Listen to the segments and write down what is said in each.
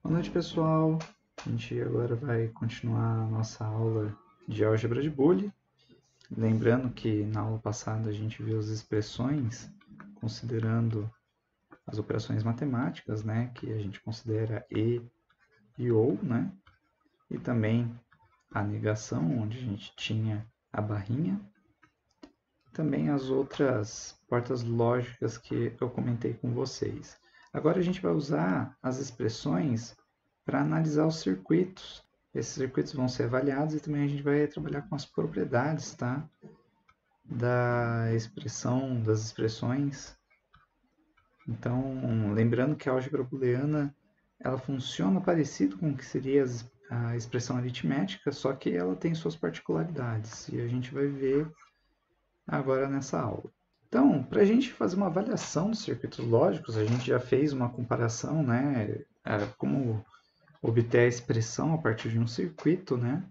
Boa noite, pessoal. A gente agora vai continuar a nossa aula de álgebra de Boole. Lembrando que na aula passada a gente viu as expressões considerando as operações matemáticas, né, que a gente considera e ou, né, e também a negação, onde a gente tinha a barrinha. Também as outras portas lógicas que eu comentei com vocês. Agora a gente vai usar as expressões para analisar os circuitos. Esses circuitos vão ser avaliados e também a gente vai trabalhar com as propriedades, tá? Das expressões. Então, lembrando que a álgebra booleana ela funciona parecido com o que seria a expressão aritmética, só que ela tem suas particularidades e a gente vai ver agora nessa aula. Então, para a gente fazer uma avaliação dos circuitos lógicos, a gente já fez uma comparação, né? Como obter a expressão a partir de um circuito, né?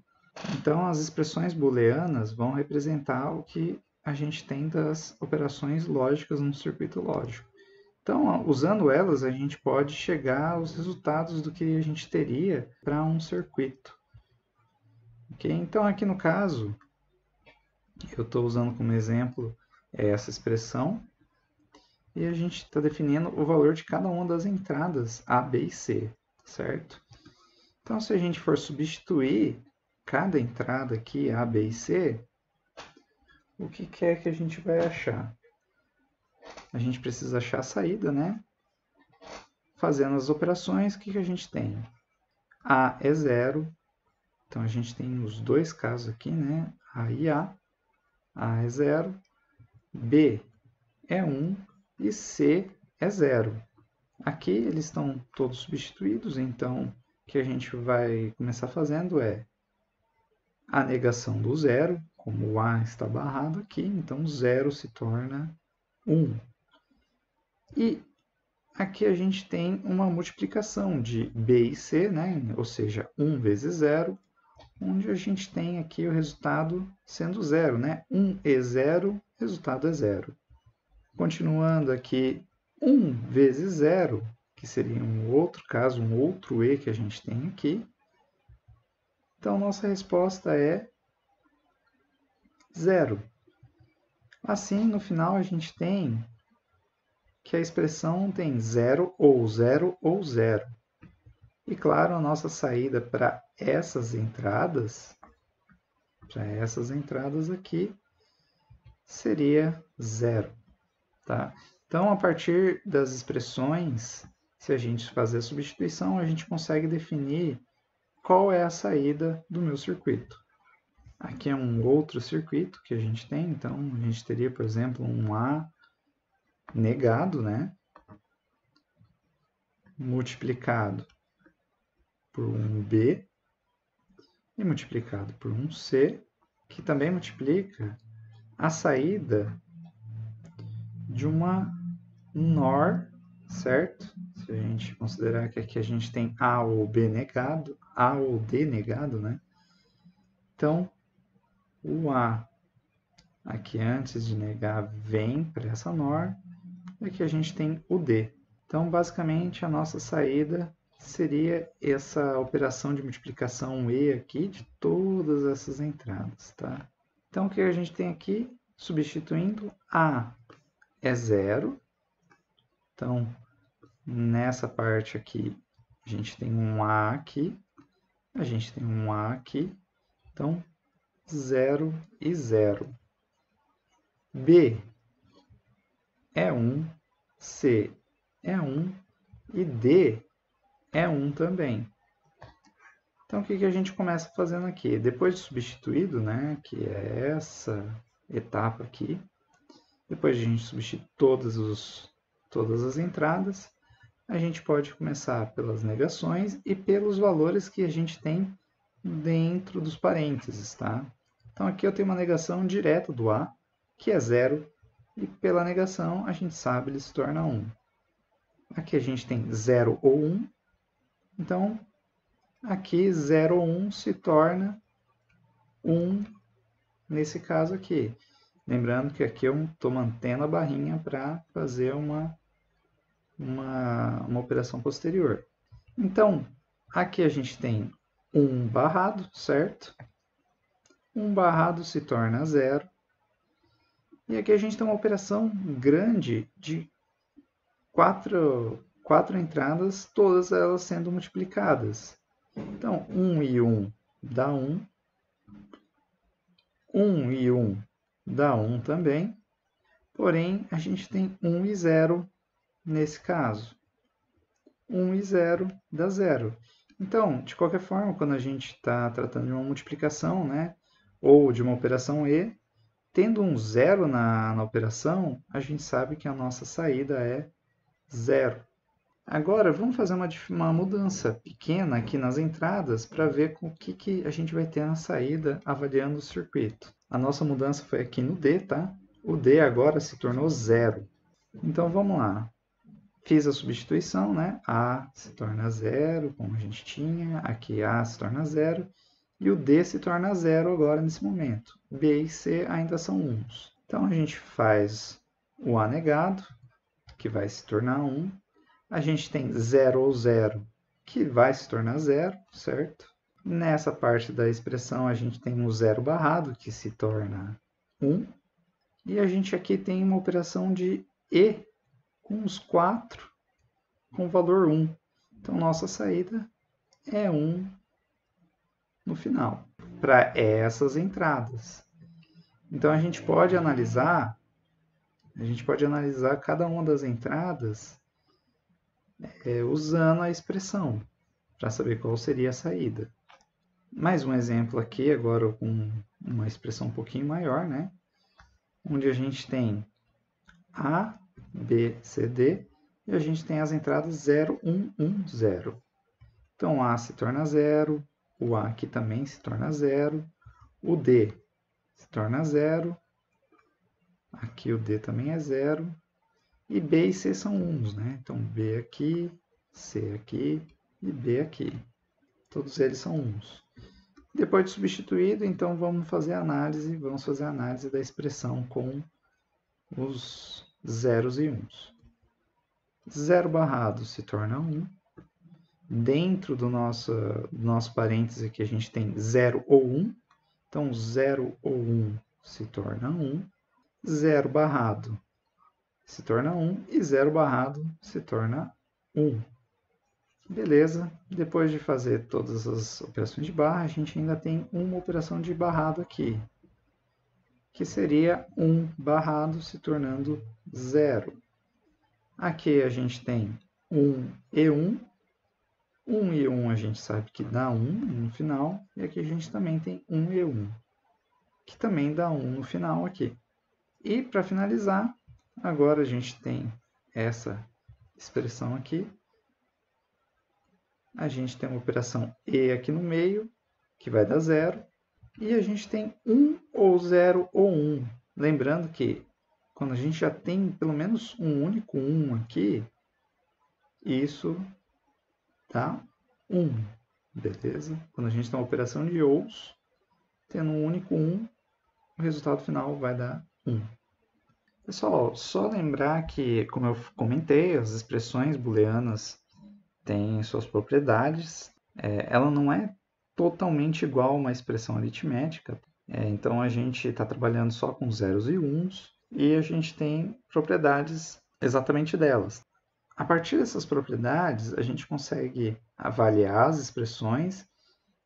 Então, as expressões booleanas vão representar o que a gente tem das operações lógicas num circuito lógico. Então, usando elas, a gente pode chegar aos resultados do que a gente teria para um circuito. Okay? Então, aqui no caso, eu estou usando como exemplo essa expressão, e a gente está definindo o valor de cada uma das entradas A, B e C, certo? Então, se a gente for substituir cada entrada aqui, A, B e C, o que é que a gente vai achar? A gente precisa achar a saída, né? Fazendo as operações, o que a gente tem? A é zero, então a gente tem os dois casos aqui, né? A e A. A é zero, B é 1 e C é zero. Aqui eles estão todos substituídos, então o que a gente vai começar fazendo é a negação do zero, como o A está barrado aqui, então zero se torna 1. E aqui a gente tem uma multiplicação de B e C, né? Ou seja, 1 vezes zero, onde a gente tem aqui o resultado sendo zero, né? 1 e 0, resultado é zero. Continuando aqui, 1 vezes zero, que seria um outro caso, um outro E que a gente tem aqui. Então, nossa resposta é zero. Assim, no final, a gente tem que a expressão tem zero ou zero ou zero. E, claro, a nossa saída para essas entradas aqui, seria zero. Tá? Então, a partir das expressões, se a gente fazer a substituição, a gente consegue definir qual é a saída do meu circuito. Aqui é um outro circuito que a gente tem, então a gente teria, por exemplo, um A negado, né? Multiplicado por um B e multiplicado por um C, que também multiplica a saída de uma NOR, certo? Se a gente considerar que aqui a gente tem A ou B negado, A ou D negado, né? Então, o A aqui antes de negar vem para essa NOR, e aqui a gente tem o D. Então, basicamente, a nossa saída seria essa operação de multiplicação E aqui de todas essas entradas, tá? Então, o que a gente tem aqui? Substituindo A é zero. Então, nessa parte aqui, a gente tem um A aqui, a gente tem um A aqui. Então, 0 e 0. B é 1, C é 1 e D é 1 também. Então, o que a gente começa fazendo aqui? Depois de substituído, né, que é essa etapa aqui, depois de a gente substituir todas as entradas, a gente pode começar pelas negações e pelos valores que a gente tem dentro dos parênteses, tá? Então, aqui eu tenho uma negação direta do A, que é zero, e pela negação a gente sabe ele se torna 1. Aqui a gente tem 0 ou 1, então aqui 0 ou 1 se torna 1 nesse caso aqui. Lembrando que aqui eu estou mantendo a barrinha para fazer uma operação posterior. Então, Aqui a gente tem 1 barrado, certo? 1 barrado se torna 0. E aqui a gente tem uma operação grande de quatro entradas, todas elas sendo multiplicadas. Então, 1 e 1 dá 1. 1 e 1 dá 1 também. Porém, a gente tem 1 e 0 nesse caso. 1 e 0 dá 0. Então, de qualquer forma, quando a gente está tratando de uma multiplicação, né, ou de uma operação E, tendo um 0 na operação, a gente sabe que a nossa saída é 0. Agora, vamos fazer uma mudança pequena aqui nas entradas para ver com o que a gente vai ter na saída avaliando o circuito. A nossa mudança foi aqui no D, tá? O D agora se tornou 0. Então, vamos lá. Fiz a substituição, né? A se torna 0, como a gente tinha. Aqui A se torna 0. E o D se torna 0 agora nesse momento. B e C ainda são 1. Então, a gente faz o A negado, que vai se tornar 1. A gente tem 0 ou 0, que vai se tornar 0, certo? Nessa parte da expressão, a gente tem um 0 barrado, que se torna 1. E a gente aqui tem uma operação de E com os 4 com valor 1. Então, nossa saída é 1 no final, para essas entradas. Então, a gente pode analisar cada uma das entradas usando a expressão, para saber qual seria a saída. Mais um exemplo aqui, agora com uma expressão um pouquinho maior, né? Onde a gente tem A, B, C, D, e a gente tem as entradas 0, 1, 1, 0. Então, A se torna 0, o A aqui também se torna 0, o D se torna 0, aqui o D também é 0, e B e C são 1, né? Então, B aqui, C aqui e B aqui. Todos eles são 1. Depois de substituído, então vamos fazer a análise da expressão com os zeros e uns. 0 barrado se torna 1. Dentro do nosso parêntese aqui a gente tem 0 ou 1. Então, 0 ou 1 se torna 1. 0 barrado se torna 1 e 0 barrado se torna 1. Beleza, depois de fazer todas as operações de barra, a gente ainda tem uma operação de barrado aqui, que seria 1 barrado se tornando 0. Aqui a gente tem 1 e 1. 1 e 1 a gente sabe que dá 1 no final, e aqui a gente também tem 1 e 1, que também dá 1 no final aqui. E para finalizar, agora a gente tem essa expressão aqui. A gente tem uma operação E aqui no meio, que vai dar 0. E a gente tem 1 ou 0 ou 1. Lembrando que quando a gente já tem pelo menos um único 1 aqui, isso dá 1. Beleza? Quando a gente tem uma operação de OUs, tendo um único 1, o resultado final vai dar 1. Pessoal, só lembrar que, como eu comentei, as expressões booleanas têm suas propriedades. Ela não é totalmente igual a uma expressão aritmética. Então, a gente está trabalhando só com zeros e uns e a gente tem propriedades exatamente delas. A partir dessas propriedades, a gente consegue avaliar as expressões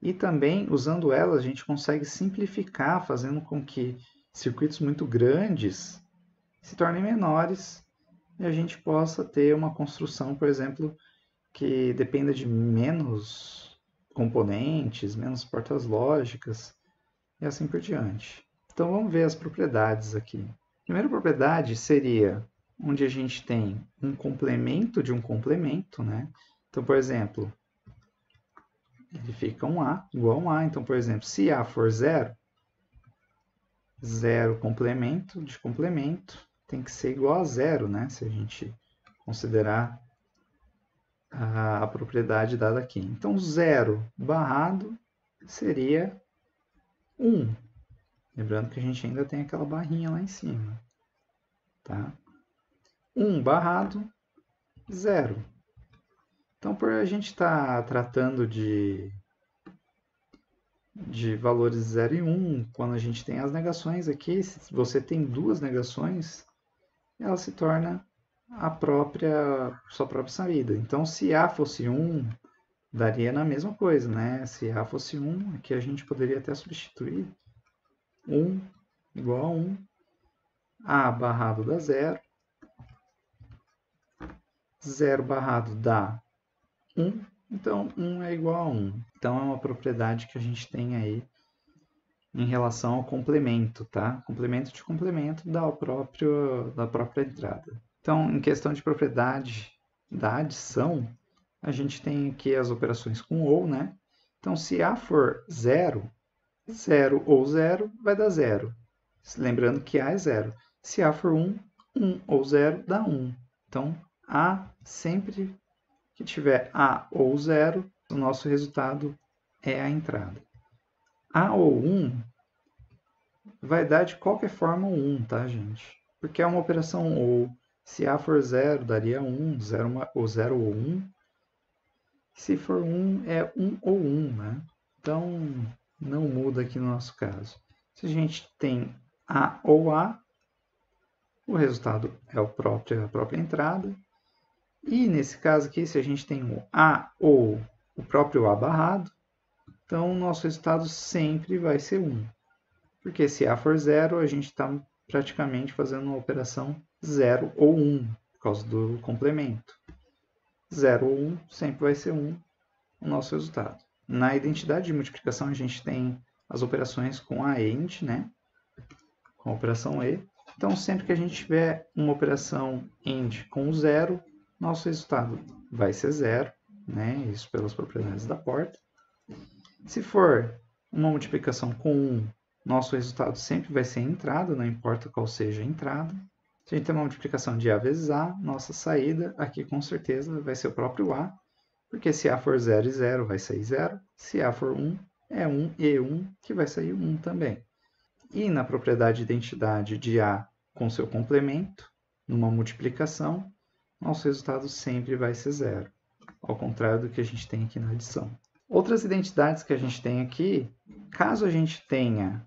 e também, usando elas, a gente consegue simplificar, fazendo com que circuitos muito grandes se tornem menores e a gente possa ter uma construção, por exemplo, que dependa de menos componentes, menos portas lógicas e assim por diante. Então vamos ver as propriedades aqui. A primeira propriedade seria onde a gente tem um complemento de um complemento, né? Então, por exemplo, ele fica um A igual a um A. Então, por exemplo, se A for 0, 0 complemento de complemento tem que ser igual a 0, né? Se a gente considerar a propriedade dada aqui. Então, 0 barrado seria 1. Lembrando que a gente ainda tem aquela barrinha lá em cima. Tá? 1 barrado, 0. Então, por a gente estar tratando de valores 0 e 1, quando a gente tem as negações aqui, se você tem duas negações, ela se torna sua própria saída. Então, se A fosse 1, daria na mesma coisa, né? Se A fosse 1, aqui a gente poderia até substituir 1 igual a 1, A barrado dá 0, 0 barrado dá 1, então 1 é igual a 1. Então é uma propriedade que a gente tem aí em relação ao complemento, tá? Complemento de complemento da própria entrada. Então, em questão de propriedade da adição, a gente tem aqui as operações com ou, né? Então, se A for 0, 0 ou 0 vai dar 0. Lembrando que A é 0. Se A for 1, 1 ou 0 dá 1. Então, A, sempre que tiver A ou 0, o nosso resultado é a entrada. A ou 1 vai dar de qualquer forma 1, tá, gente? Porque é uma operação ou. Se A for 0, daria 1, 0 ou 1. Se for 1, é 1 ou 1, né? Então, não muda aqui no nosso caso. Se a gente tem A ou A, o resultado é a própria entrada. E nesse caso aqui, se a gente tem o A ou o próprio A barrado, então o nosso resultado sempre vai ser 1. Porque se A for 0, a gente está praticamente fazendo uma operação 0 ou 1, por causa do complemento. 0 ou 1 sempre vai ser 1 o nosso resultado. Na identidade de multiplicação, a gente tem as operações com a AND, né? Com a operação E. Então, sempre que a gente tiver uma operação AND com 0, nosso resultado vai ser 0, né? Isso pelas propriedades da porta. Se for uma multiplicação com 1, nosso resultado sempre vai ser entrada, não importa qual seja a entrada. Se a gente tem uma multiplicação de A vezes A, nossa saída aqui com certeza vai ser o próprio A, porque se A for 0 e 0, vai sair 0. Se A for 1, é 1 e 1, que vai sair 1 também. E na propriedade de identidade de A com seu complemento, numa multiplicação, nosso resultado sempre vai ser 0, ao contrário do que a gente tem aqui na adição. Outras identidades que a gente tem aqui, caso a gente tenha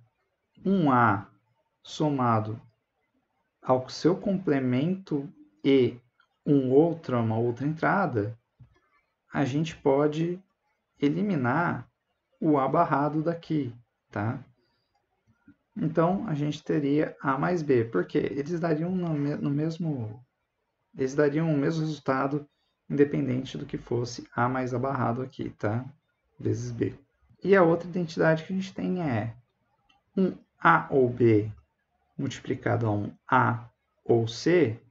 um A somado ao seu complemento e uma outra entrada, a gente pode eliminar o A barrado daqui, tá? Então, a gente teria A mais B, porque eles dariam o mesmo resultado, independente do que fosse A mais A barrado aqui, tá? Vezes B. E a outra identidade que a gente tem é um A ou B multiplicado a um A ou C,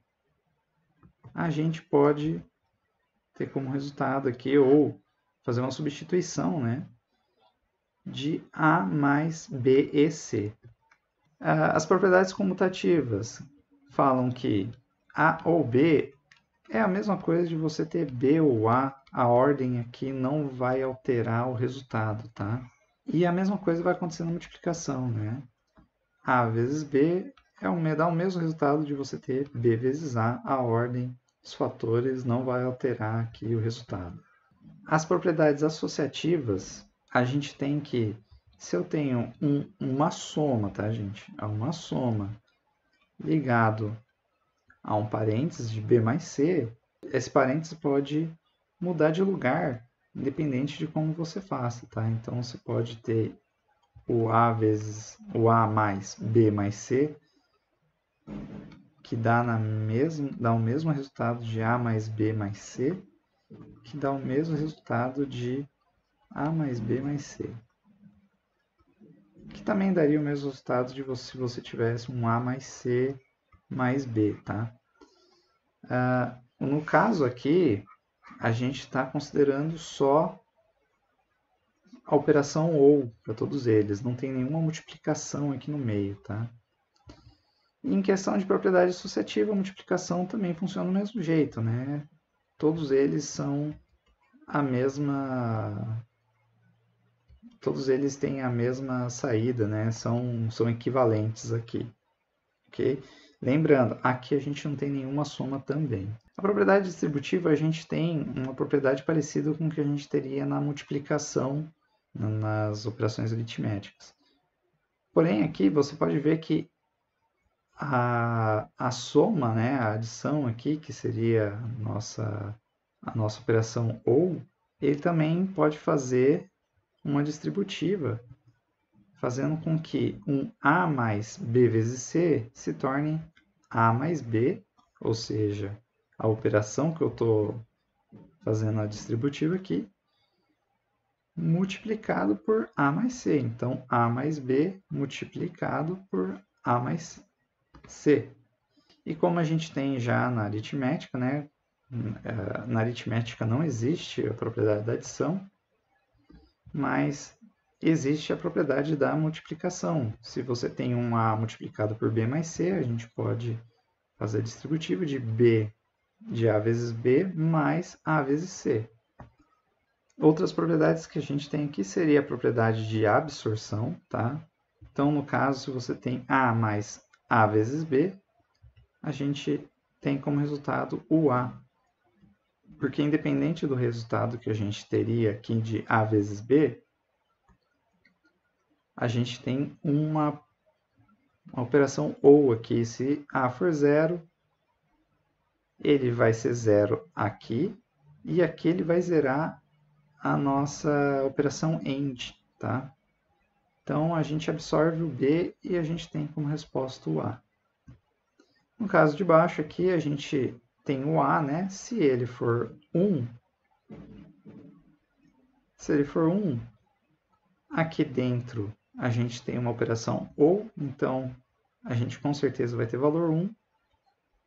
a gente pode ter como resultado aqui, ou fazer uma substituição, né, de A mais B e C. As propriedades comutativas falam que A ou B é a mesma coisa de você ter B ou a ordem aqui não vai alterar o resultado, tá? E a mesma coisa vai acontecer na multiplicação, né? A vezes B dá o mesmo resultado de você ter B vezes a ordem dos fatores não vai alterar aqui o resultado. As propriedades associativas, a gente tem que, se eu tenho uma soma, tá, gente? Uma soma ligado a um parênteses de B mais C, esse parênteses pode mudar de lugar, independente de como você faça, tá? Então, você pode ter o A mais B mais C, que dá o mesmo resultado de A mais B mais C, que dá o mesmo resultado de A mais B mais C. Que também daria o mesmo resultado se você tivesse um A mais C mais B, tá? No caso aqui, a gente está considerando só a operação OU para todos eles, não tem nenhuma multiplicação aqui no meio, tá? E em questão de propriedade associativa, a multiplicação também funciona do mesmo jeito, né? Todos eles são a mesma... Todos eles têm a mesma saída, né? São equivalentes aqui, ok? Lembrando, aqui a gente não tem nenhuma soma também. A propriedade distributiva, a gente tem uma propriedade parecida com o que a gente teria na multiplicação nas operações aritméticas. Porém, aqui você pode ver que a soma, né, a adição aqui, que seria a nossa operação ou, ele também pode fazer uma distributiva, fazendo com que um A mais B vezes C se torne A mais B, ou seja, a operação que eu estou fazendo a distributiva aqui, multiplicado por A mais C. Então, A mais B multiplicado por A mais C. E como a gente tem já na aritmética, né? Na aritmética não existe a propriedade da adição, mas existe a propriedade da multiplicação. Se você tem um A multiplicado por B mais C, a gente pode fazer a distributiva de B de A vezes B mais A vezes C. Outras propriedades que a gente tem aqui seria a propriedade de absorção, tá? Então, no caso, se você tem A mais A vezes B, a gente tem como resultado o A. Porque independente do resultado que a gente teria aqui de A vezes B, a gente tem uma operação OU aqui. Se A for zero, ele vai ser zero aqui, e aqui ele vai zerar a nossa operação AND, tá? Então, a gente absorve o B e a gente tem como resposta o A. No caso de baixo aqui, a gente tem o A, né? Se ele for 1, aqui dentro a gente tem uma operação OU, então a gente com certeza vai ter valor 1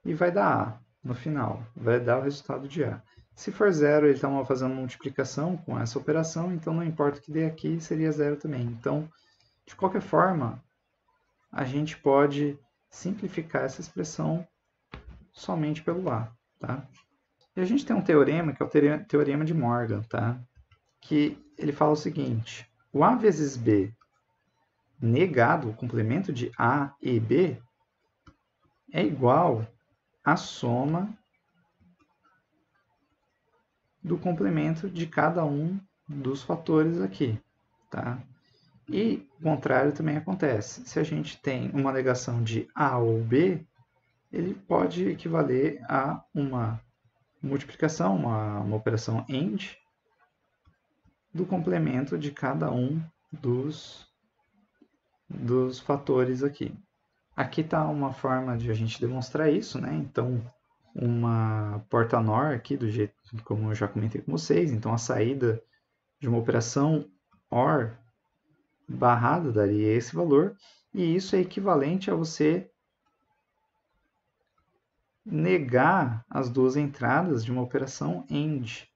e vai dar A no final, vai dar o resultado de A. Se for 0, ele está fazendo multiplicação com essa operação, então não importa o que dê aqui, seria 0 também. Então, de qualquer forma, a gente pode simplificar essa expressão somente pelo A. Tá? E a gente tem um teorema, que é o teorema de Morgan, tá? Que ele fala o seguinte: o A vezes B negado, o complemento de A e B, é igual à soma do complemento de cada um dos fatores aqui. Tá? E o contrário também acontece. Se a gente tem uma negação de A ou B, ele pode equivaler a uma multiplicação, uma operação AND, do complemento de cada um dos fatores aqui. Aqui está uma forma de a gente demonstrar isso, né? Então, uma porta NOR aqui, do jeito como eu já comentei com vocês. Então, a saída de uma operação OR barrada daria esse valor. E isso é equivalente a você negar as duas entradas de uma operação AND.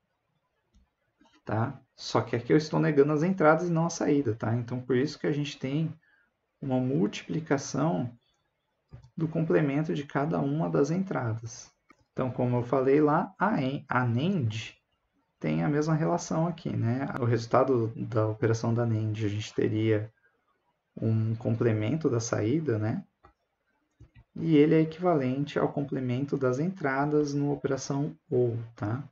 Tá? Só que aqui eu estou negando as entradas e não a saída. Tá? Então, por isso que a gente tem uma multiplicação do complemento de cada uma das entradas. Então, como eu falei lá, a NAND tem a mesma relação aqui, né? O resultado da operação da NAND, a gente teria um complemento da saída, né? E ele é equivalente ao complemento das entradas numa operação OR, tá?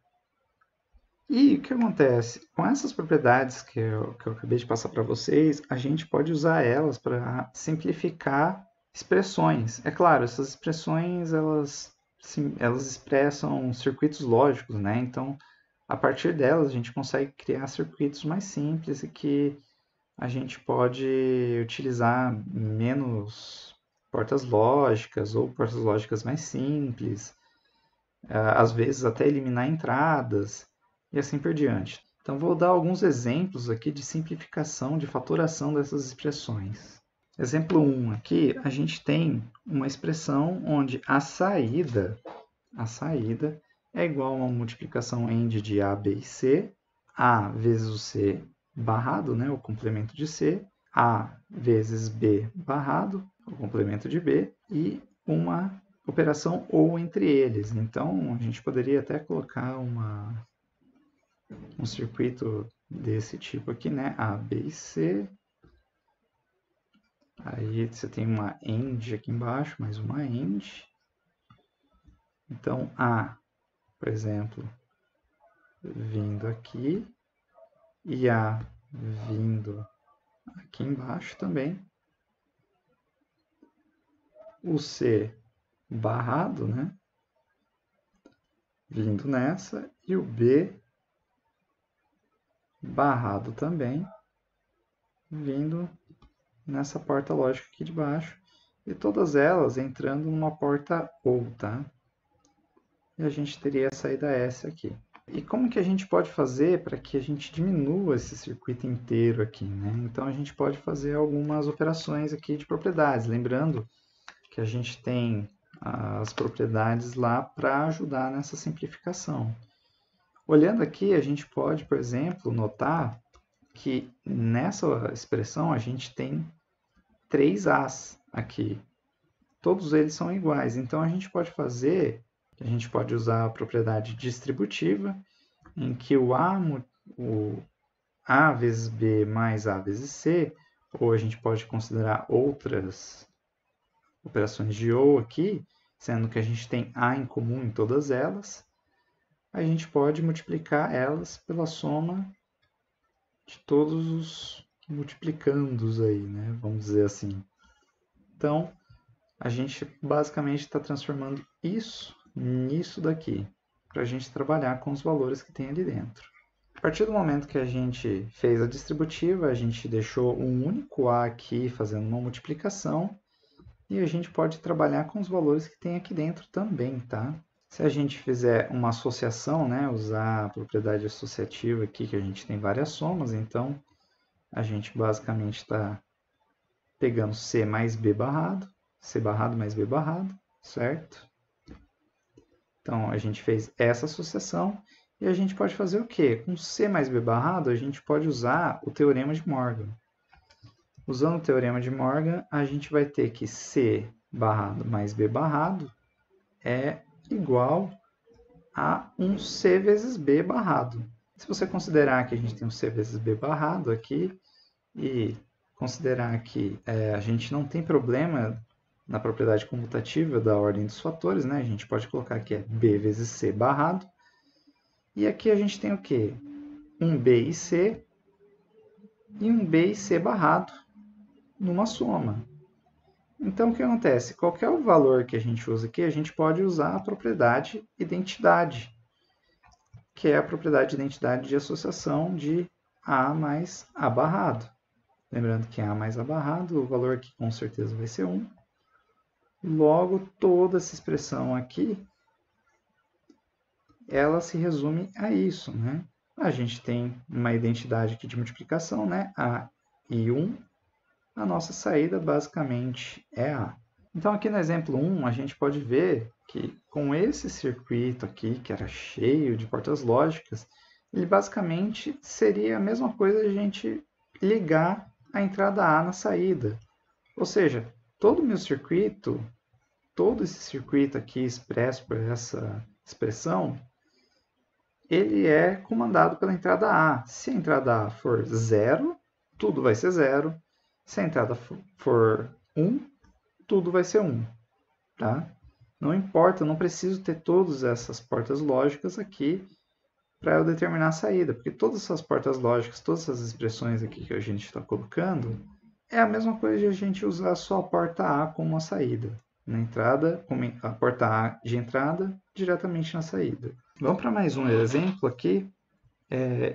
E o que acontece? Com essas propriedades que eu acabei de passar para vocês, a gente pode usar elas para simplificar expressões. É claro, essas expressões elas expressam circuitos lógicos, né? Então, a partir delas, a gente consegue criar circuitos mais simples e que a gente pode utilizar menos portas lógicas ou portas lógicas mais simples, às vezes até eliminar entradas e assim por diante. Então, vou dar alguns exemplos aqui de simplificação de fatoração dessas expressões. Exemplo 1 aqui, a gente tem uma expressão onde a saída é igual a uma multiplicação AND de A, B e C, A vezes o C barrado, né, o complemento de C, A vezes B barrado, o complemento de B, e uma operação OU entre eles. Então, a gente poderia até colocar um circuito desse tipo aqui, né, A, B e C, Aí você tem uma AND aqui embaixo, mais uma AND. Então, A, por exemplo, vindo aqui e A vindo aqui embaixo também. O C barrado, né? Vindo nessa. E o B barrado também, vindo nessa porta lógica aqui de baixo. E todas elas entrando numa porta OU, tá? E a gente teria a saída S aqui. E como que a gente pode fazer para que a gente diminua esse circuito inteiro aqui, né? Então a gente pode fazer algumas operações aqui de propriedades, lembrando que a gente tem as propriedades lá para ajudar nessa simplificação. Olhando aqui, a gente pode, por exemplo, notar que nessa expressão a gente tem 3 As aqui. Todos eles são iguais, então a gente pode usar a propriedade distributiva, em que o A vezes B mais A vezes C, ou a gente pode considerar outras operações de OU aqui, sendo que a gente tem A em comum em todas elas, a gente pode multiplicar elas pela soma de todos os multiplicandos aí, né? Vamos dizer assim. Então, a gente basicamente está transformando isso nisso daqui, para a gente trabalhar com os valores que tem ali dentro. A partir do momento que a gente fez a distributiva, a gente deixou um único A aqui fazendo uma multiplicação, e a gente pode trabalhar com os valores que tem aqui dentro também, tá? Se a gente fizer uma associação, né, usar a propriedade associativa aqui, que a gente tem várias somas, então a gente basicamente está pegando C mais B barrado, C barrado mais B barrado, certo? Então, a gente fez essa associação e a gente pode fazer o quê? Com C mais B barrado, a gente pode usar o Teorema de Morgan. Usando o Teorema de Morgan, a gente vai ter que C barrado mais B barrado é igual a um C vezes B barrado. Se você considerar que a gente tem um C vezes B barrado aqui e considerar que a gente não tem problema na propriedade comutativa da ordem dos fatores, né? A gente pode colocar que é B vezes C barrado. E aqui a gente tem o quê? Um B e C e um B e C barrado numa soma. Então, o que acontece? Qualquer valor que a gente usa aqui, a gente pode usar a propriedade identidade, que é a propriedade de identidade de associação de A mais A barrado. Lembrando que A mais A barrado, o valor aqui com certeza vai ser 1. Logo, toda essa expressão aqui, ela se resume a isso, né? A gente tem uma identidade aqui de multiplicação, né? A e 1. A nossa saída basicamente é A. Então, aqui no exemplo 1, a gente pode ver que com esse circuito aqui, que era cheio de portas lógicas, ele basicamente seria a mesma coisa de a gente ligar a entrada A na saída. Ou seja, todo o meu circuito, todo esse circuito aqui expresso por essa expressão, ele é comandado pela entrada A. Se a entrada A for 0, tudo vai ser 0. Se a entrada for 1, tudo vai ser 1. Tá? Não importa, eu não preciso ter todas essas portas lógicas aqui para eu determinar a saída, porque todas essas portas lógicas, todas essas expressões aqui que a gente está colocando, é a mesma coisa de a gente usar só a porta A como uma saída. Na entrada, a porta A de entrada, diretamente na saída. Vamos para mais um exemplo aqui.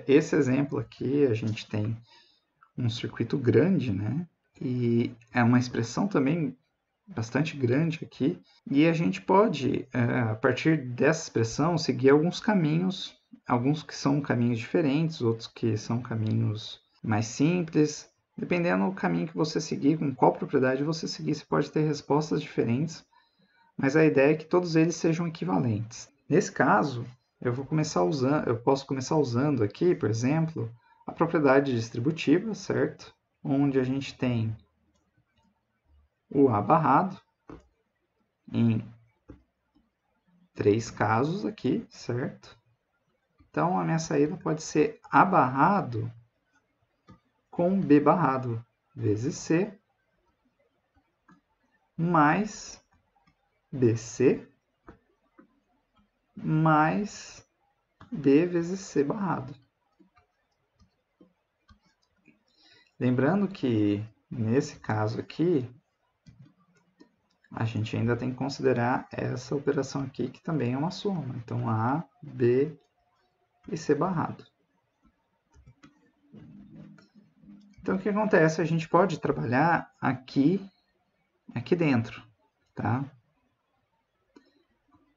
Esse exemplo aqui, a gente tem um circuito grande, né? E é uma expressão também bastante grande aqui. E a gente pode, a partir dessa expressão, seguir alguns caminhos, alguns que são caminhos diferentes, outros que são caminhos mais simples. Dependendo do caminho que você seguir, com qual propriedade você seguir, você pode ter respostas diferentes, mas a ideia é que todos eles sejam equivalentes. Nesse caso, eu posso começar usando aqui, por exemplo, a propriedade distributiva, certo? Onde a gente tem o A barrado em 3 casos aqui, certo? Então, a minha saída pode ser A barrado com B barrado vezes C, mais BC mais B vezes C barrado. Lembrando que, nesse caso aqui, a gente ainda tem que considerar essa operação aqui, que também é uma soma. Então, A, B e C barrado. Então, o que acontece? A gente pode trabalhar aqui dentro, tá?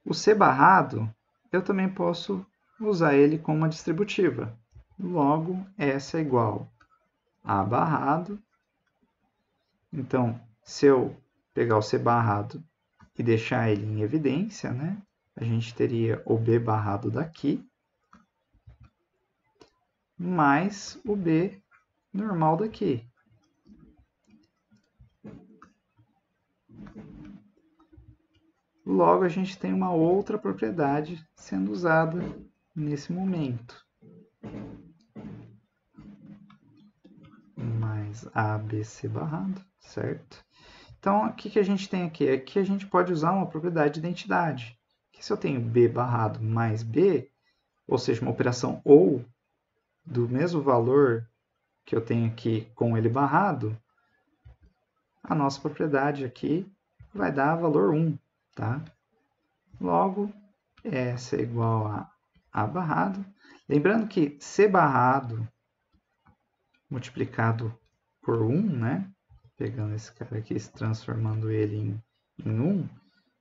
O C barrado, eu também posso usar ele como uma distributiva. Logo, essa é igual a barrado. Então, se eu pegar o C barrado e deixar ele em evidência, né, a gente teria o B barrado daqui, mais o B normal daqui. Logo, a gente tem uma outra propriedade sendo usada nesse momento. Mais ABC barrado, certo? Então, o que a gente tem aqui? Aqui a gente pode usar uma propriedade de identidade. Que se eu tenho B barrado mais B, ou seja, uma operação ou do mesmo valor que eu tenho aqui com ele barrado, a nossa propriedade aqui vai dar valor 1, tá? Logo, essa é igual a A barrado. Lembrando que C barrado multiplicado por 1, né? Pegando esse cara aqui e transformando ele em 1,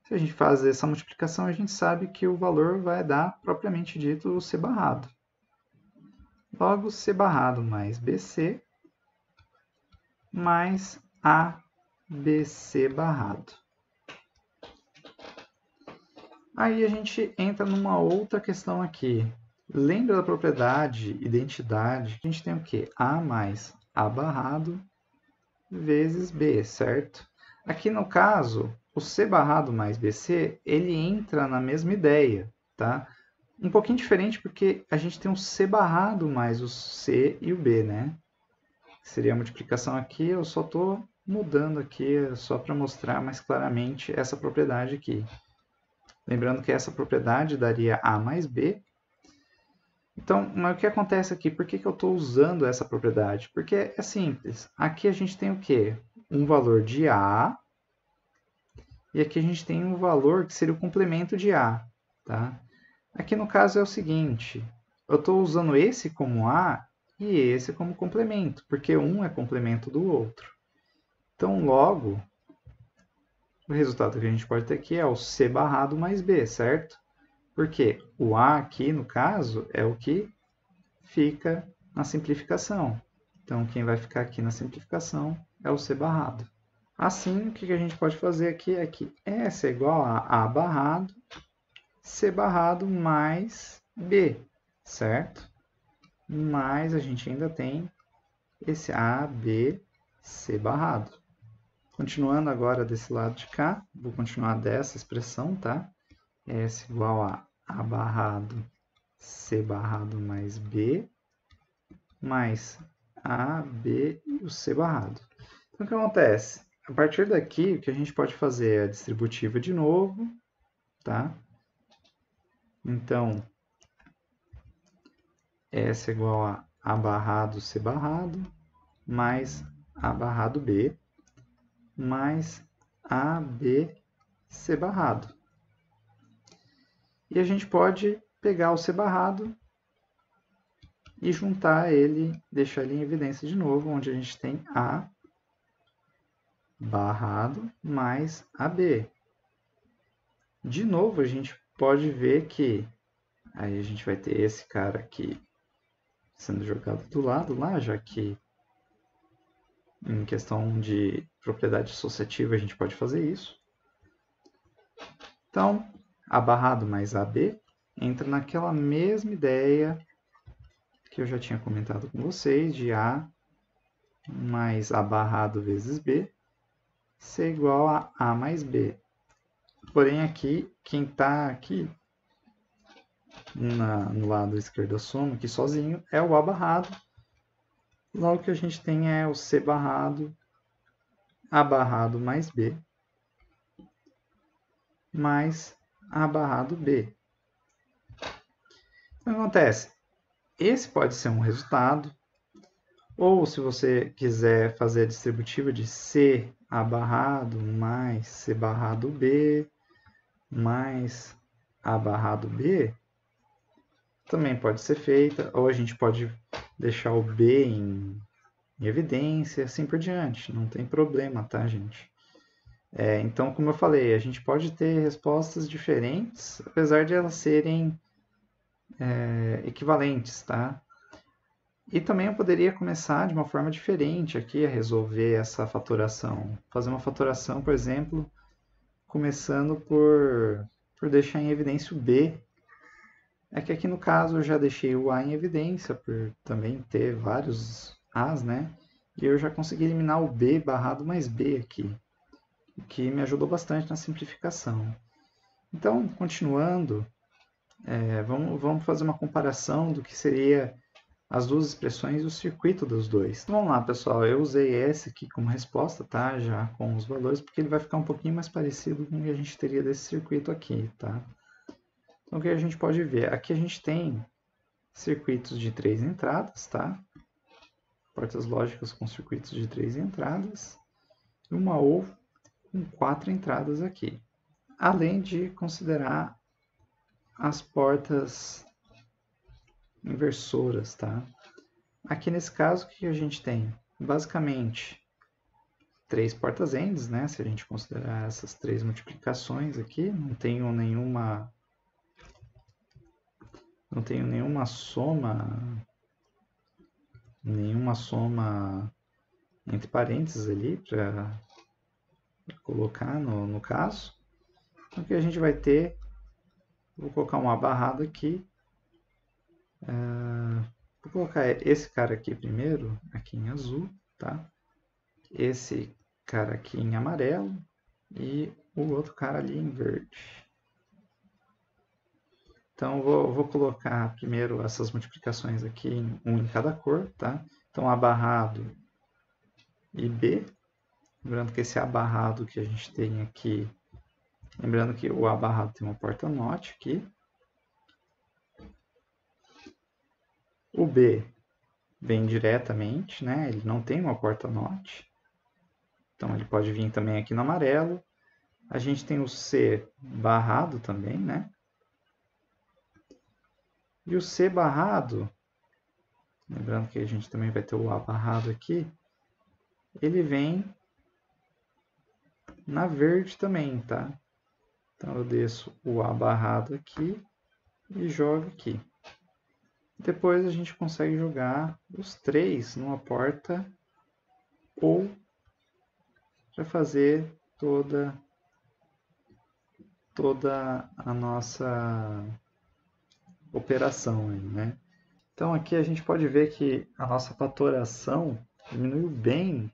se a gente faz essa multiplicação, a gente sabe que o valor vai dar, propriamente dito, o C barrado. Logo, C barrado mais BC mais ABC barrado. Aí a gente entra numa outra questão aqui. Lembra da propriedade identidade? A gente tem o quê? A mais A barrado vezes B, certo? Aqui no caso, o C barrado mais BC, ele entra na mesma ideia, tá? Um pouquinho diferente porque a gente tem um C barrado mais o C e o B, né? Seria a multiplicação aqui, eu só estou mudando aqui só para mostrar mais claramente essa propriedade aqui. Lembrando que essa propriedade daria A mais B. Então, mas o que acontece aqui? Por que eu estou usando essa propriedade? Porque é simples. Aqui a gente tem o quê? Um valor de A. E aqui a gente tem um valor que seria o complemento de A. Tá? Aqui no caso é o seguinte. Eu estou usando esse como A e esse como complemento. Porque um é complemento do outro. Então, logo, o resultado que a gente pode ter aqui é o C barrado mais B, certo? Porque o A aqui, no caso, é o que fica na simplificação. Então, quem vai ficar aqui na simplificação é o C barrado. Assim, o que a gente pode fazer aqui é que S é igual a A barrado, C barrado mais B, certo? Mas a gente ainda tem esse A, B, C barrado. Continuando agora desse lado de cá, vou continuar dessa expressão, tá? S igual a A barrado, C barrado mais B, mais A, B e o C barrado. Então, o que acontece? A partir daqui, o que a gente pode fazer é a distributiva de novo, tá? Então, S é igual a A barrado, C barrado, mais A barrado B, mais A, B, C barrado. E a gente pode pegar o C barrado e juntar ele, deixar ele em evidência de novo, onde a gente tem A barrado mais AB. De novo, a gente pode ver que aí a gente vai ter esse cara aqui sendo jogado do lado lá, já que em questão de propriedade associativa a gente pode fazer isso. Então, A barrado mais AB entra naquela mesma ideia que eu já tinha comentado com vocês, de A mais A barrado vezes B ser igual a A mais B. Porém, aqui, quem está aqui no lado esquerdo da soma, aqui sozinho, é o A barrado. Logo que a gente tem é o C barrado, A barrado mais B, mais A barrado B. Então, o que acontece? Esse pode ser um resultado, ou se você quiser fazer a distributiva de C A barrado mais C barrado B mais A barrado B, também pode ser feita, ou a gente pode deixar o B em evidência, assim por diante. Não tem problema, tá, gente? Então, como eu falei, a gente pode ter respostas diferentes, apesar de elas serem equivalentes, tá? E também eu poderia começar de uma forma diferente aqui a resolver essa fatoração. Fazer uma fatoração, por exemplo, começando por deixar em evidência o B. É que aqui no caso eu já deixei o A em evidência, por também ter vários A's, né? E eu já consegui eliminar o B barrado mais B aqui, o que me ajudou bastante na simplificação. Então, continuando, vamos fazer uma comparação do que seria as duas expressões e o circuito dos dois. Então, vamos lá, pessoal. Eu usei esse aqui como resposta, tá? Já com os valores, porque ele vai ficar um pouquinho mais parecido com o que a gente teria desse circuito aqui, tá? Então, o que a gente pode ver? Aqui a gente tem circuitos de 3 entradas, tá? Portas lógicas com circuitos de 3 entradas. E uma ou com 4 entradas aqui. Além de considerar as portas inversoras, tá? Aqui nesse caso, o que a gente tem? Basicamente, 3 portas ends, né? Se a gente considerar essas 3 multiplicações aqui, não tenho nenhuma soma entre parênteses ali para colocar no caso. Então, o que a gente vai ter, vou colocar uma barrada aqui. Vou colocar esse cara aqui primeiro, aqui em azul, tá? Esse cara aqui em amarelo e o outro cara ali em verde. Então, vou colocar primeiro essas multiplicações aqui, um em cada cor, tá? Então, A barrado e B. Lembrando que esse A barrado que a gente tem aqui, lembrando que o A barrado tem uma porta NOT aqui. O B vem diretamente, né? Ele não tem uma porta NOT. Então, ele pode vir também aqui no amarelo. A gente tem o C barrado também, né? E o C barrado, lembrando que a gente também vai ter o A barrado aqui, ele vem na verde também, tá? Então eu desço o A barrado aqui e jogo aqui. Depois a gente consegue jogar os 3 numa porta ou para fazer toda a nossa operação aí, né? Então aqui a gente pode ver que a nossa fatoração diminuiu bem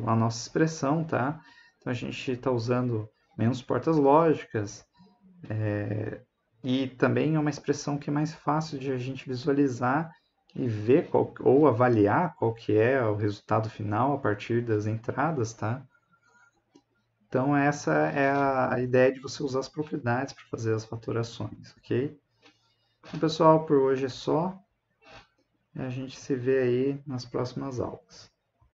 a nossa expressão, tá? Então a gente está usando menos portas lógicas e também é uma expressão que é mais fácil de a gente visualizar e ver ou avaliar qual que é o resultado final a partir das entradas, tá? Então essa é a ideia de você usar as propriedades para fazer as fatorações, ok? Então, pessoal, por hoje é só. A gente se vê aí nas próximas aulas.